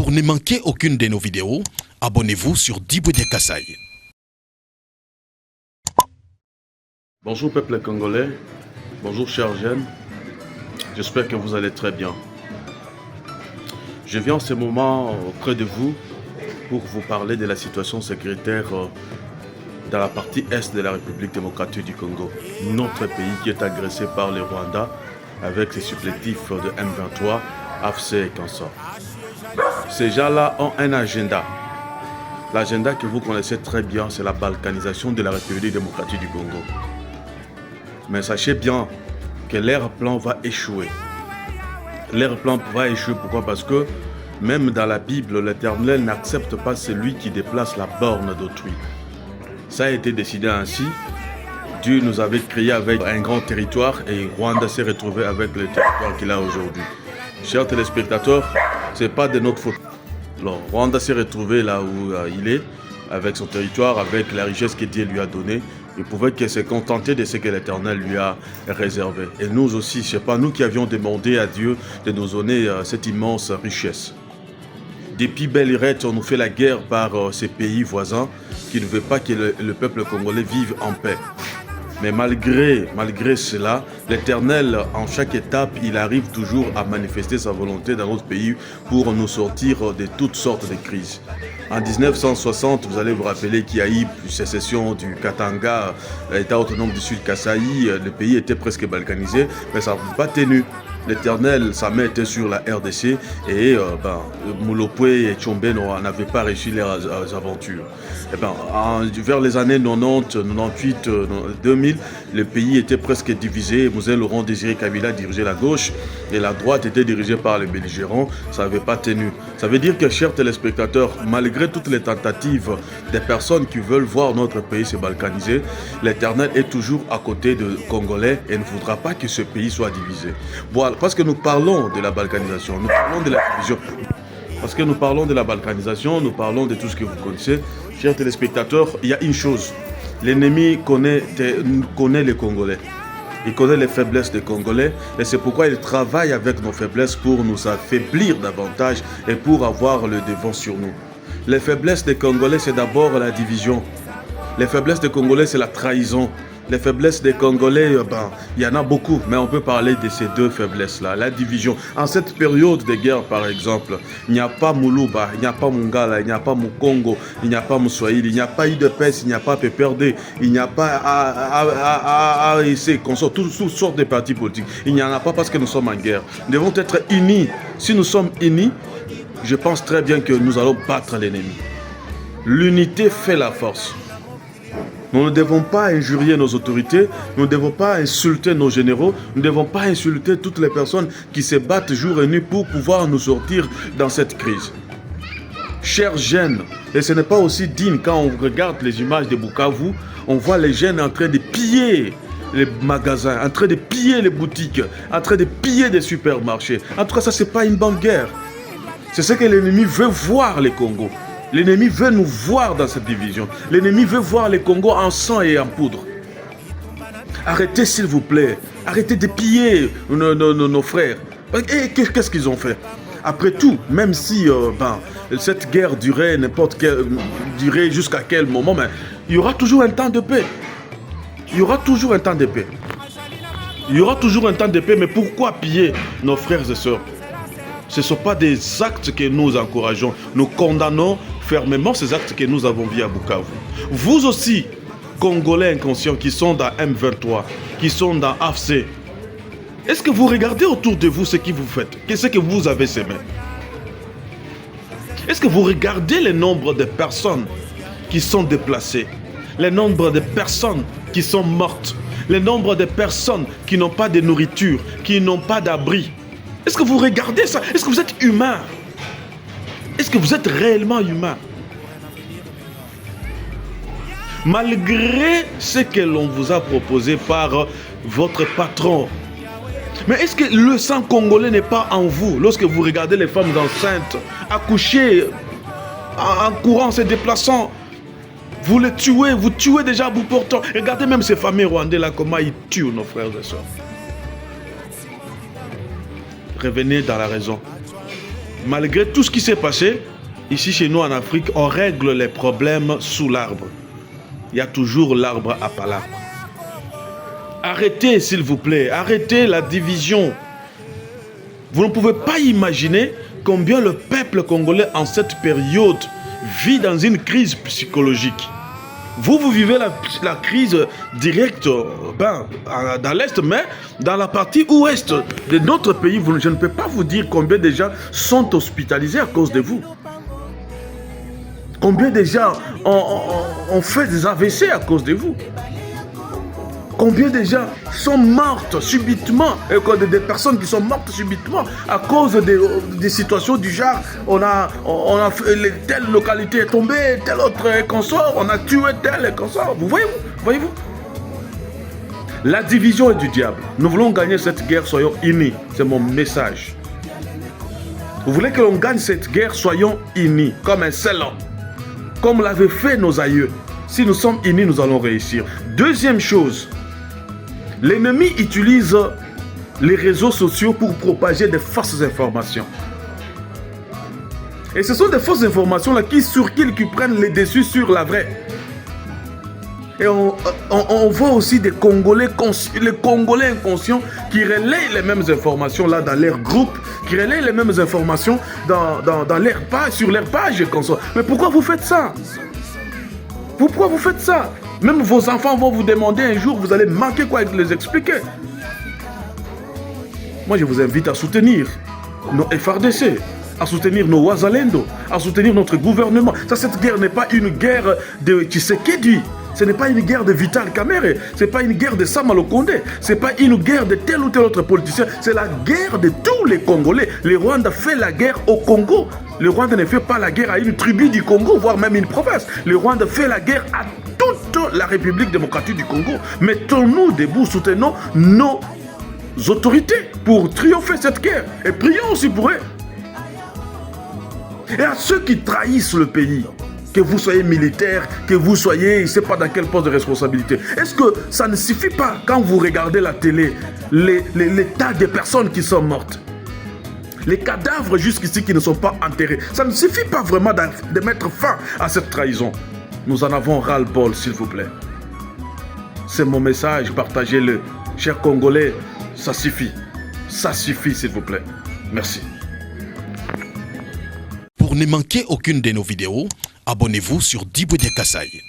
Pour ne manquer aucune de nos vidéos, abonnez-vous sur Diboudia Kassaï. Bonjour peuple congolais, bonjour chers jeunes, j'espère que vous allez très bien. Je viens en ce moment auprès de vous pour vous parler de la situation sécuritaire dans la partie est de la République démocratique du Congo. Notre pays qui est agressé par le Rwanda avec ses supplétifs de M23, AFC et consorts. Ces gens-là ont un agenda. L'agenda que vous connaissez très bien, c'est la balkanisation de la République démocratique du Congo. Mais sachez bien que leur plan va échouer. Leur plan va échouer, pourquoi? Parce que même dans la Bible, l'Éternel n'accepte pas celui qui déplace la borne d'autrui. Ça a été décidé ainsi. Dieu nous avait créé avec un grand territoire et Rwanda s'est retrouvé avec le territoire qu'il a aujourd'hui. Chers téléspectateurs, ce n'est pas de notre faute. Alors, Rwanda s'est retrouvé là où il est, avec son territoire, avec la richesse que Dieu lui a donnée. Il pouvait que se contenter de ce que l'Éternel lui a réservé. Et nous aussi, ce n'est pas nous qui avions demandé à Dieu de nous donner cette immense richesse. Depuis belle lurette, on nous fait la guerre par ces pays voisins qui ne veulent pas que le peuple congolais vive en paix. Mais malgré cela, l'Éternel, en chaque étape, il arrive toujours à manifester sa volonté dans notre pays pour nous sortir de toutes sortes de crises. En 1960, vous allez vous rappeler qu'il y a eu une sécession du Katanga, l'État autonome du Sud Kasaï, le pays était presque balkanisé, mais ça n'a pas tenu. L'Éternel, sa main était sur la RDC et Moulopoué et Tchombeno n'avaient pas réussi leurs aventures. Vers les années 90, 98, 2000, le pays était presque divisé. Mosè Laurent Désiré Kabila dirigeait la gauche et la droite était dirigée par les belligérants. Ça n'avait pas tenu. Ça veut dire que, chers téléspectateurs, malgré toutes les tentatives des personnes qui veulent voir notre pays se balkaniser, l'Éternel est toujours à côté de Congolais et ne voudra pas que ce pays soit divisé. Voilà, parce que nous parlons de la balkanisation, nous parlons de la division. Parce que nous parlons de la balkanisation, nous parlons de tout ce que vous connaissez. Chers téléspectateurs, il y a une chose. L'ennemi connaît les Congolais. Il connaît les faiblesses des Congolais et c'est pourquoi il travaille avec nos faiblesses pour nous affaiblir davantage et pour avoir le devant sur nous. Les faiblesses des Congolais, c'est d'abord la division. Les faiblesses des Congolais, c'est la trahison. Les faiblesses des Congolais, il y en a beaucoup, mais on peut parler de ces deux faiblesses-là. La division. En cette période de guerre, par exemple, il n'y a pas Moulouba, il n'y a pas Mungala, il n'y a pas Mukongo, il n'y a pas Moussoaïli, il n'y a pas UDPS, il n'y a pas PPRD, il n'y a pas AEC, toutes sortes de partis politiques. Il n'y en a pas parce que nous sommes en guerre. Nous devons être unis. Si nous sommes unis, je pense très bien que nous allons battre l'ennemi. L'unité fait la force. Nous ne devons pas injurier nos autorités, nous ne devons pas insulter nos généraux, nous ne devons pas insulter toutes les personnes qui se battent jour et nuit pour pouvoir nous sortir dans cette crise. Chers jeunes, et ce n'est pas aussi digne quand on regarde les images de Bukavu, on voit les jeunes en train de piller les magasins, en train de piller les boutiques, en train de piller des supermarchés. En tout cas, ça, ce n'est pas une bonne guerre. C'est ce que l'ennemi veut voir, les Congos. L'ennemi veut nous voir dans cette division. L'ennemi veut voir les Congos en sang et en poudre. Arrêtez s'il vous plaît. Arrêtez de piller nos frères. Et qu'est-ce qu'ils ont fait? Après tout, même si cette guerre durait jusqu'à quel moment, mais il y aura toujours un temps de paix. Il y aura toujours un temps de paix. Il y aura toujours un temps de paix, mais pourquoi piller nos frères et sœurs? Ce ne sont pas des actes que nous encourageons. Nous condamnons fermement ces actes que nous avons vus à Bukavu. Vous aussi, Congolais inconscients qui sont dans M23, qui sont dans AFC, est-ce que vous regardez autour de vous ce que vous faites? Qu'est-ce que vous avez semé? Est-ce que vous regardez le nombre de personnes qui sont déplacées? Le nombre de personnes qui sont mortes? Le nombre de personnes qui n'ont pas de nourriture, qui n'ont pas d'abri? Est-ce que vous regardez ça? Est-ce que vous êtes humain? Est-ce que vous êtes réellement humain? Malgré ce que l'on vous a proposé par votre patron, mais est-ce que le sang congolais n'est pas en vous? Lorsque vous regardez les femmes enceintes accoucher en courant, se déplaçant, vous les tuez, vous tuez déjà à bout portant. Regardez même ces familles rwandaises là, comment ils tuent nos frères et sœurs. Revenez dans la raison. Malgré tout ce qui s'est passé, ici chez nous en Afrique, on règle les problèmes sous l'arbre. Il y a toujours l'arbre à palabre. Arrêtez, s'il vous plaît, arrêtez la division. Vous ne pouvez pas imaginer combien le peuple congolais en cette période vit dans une crise psychologique. Vous vivez la crise directe dans l'Est, mais dans la partie ouest de notre pays, je ne peux pas vous dire combien de gens sont hospitalisés à cause de vous. Combien de gens ont fait des AVC à cause de vous. Combien de gens sont mortes subitement, et des personnes qui sont mortes subitement à cause des situations du genre, on a fait telle localité est tombée, telle autre est consort, on a tué tel consort. Vous voyez-vous? La division est du diable. Nous voulons gagner cette guerre, soyons unis. C'est mon message. Vous voulez que l'on gagne cette guerre, soyons unis, comme un seul homme. Comme l'avaient fait nos aïeux. Si nous sommes unis, nous allons réussir. Deuxième chose, l'ennemi utilise les réseaux sociaux pour propager des fausses informations. Et ce sont des fausses informations là qui prennent les dessus sur la vraie. Et on voit aussi des Congolais, les Congolais inconscients qui relayent les mêmes informations là dans leur groupe, qui relayent les mêmes informations dans leur page, sur leur page. Mais pourquoi vous faites ça? Pourquoi vous faites ça? Même vos enfants vont vous demander un jour, vous allez manquer quoi et les expliquer. Moi, je vous invite à soutenir nos FRDC, à soutenir nos Wazalendo, à soutenir notre gouvernement. Cette guerre n'est pas une guerre de Tshisekedi. Ce n'est pas une guerre de Vital Kamerhe. Ce n'est pas une guerre de Sama Lukonde. Ce n'est pas une guerre de tel ou tel autre politicien. C'est la guerre de tous les Congolais. Le Rwanda fait la guerre au Congo. Le Rwanda ne fait pas la guerre à une tribu du Congo, voire même une province. Le Rwanda fait la guerre à toute la République démocratique du Congo. Mettons-nous debout, soutenons nos autorités pour triompher cette guerre. Et prions aussi pour eux. Et à ceux qui trahissent le pays, que vous soyez militaire, que vous soyez, je ne sais pas dans quel poste de responsabilité. Est-ce que ça ne suffit pas, quand vous regardez la télé, les tas de personnes qui sont mortes, les cadavres jusqu'ici qui ne sont pas enterrés, ça ne suffit pas vraiment de mettre fin à cette trahison. Nous en avons ras-le-bol, s'il vous plaît. C'est mon message, partagez-le. Chers Congolais, ça suffit. Ça suffit, s'il vous plaît. Merci. Pour ne manquer aucune de nos vidéos, abonnez-vous sur Diboudia Kassaye.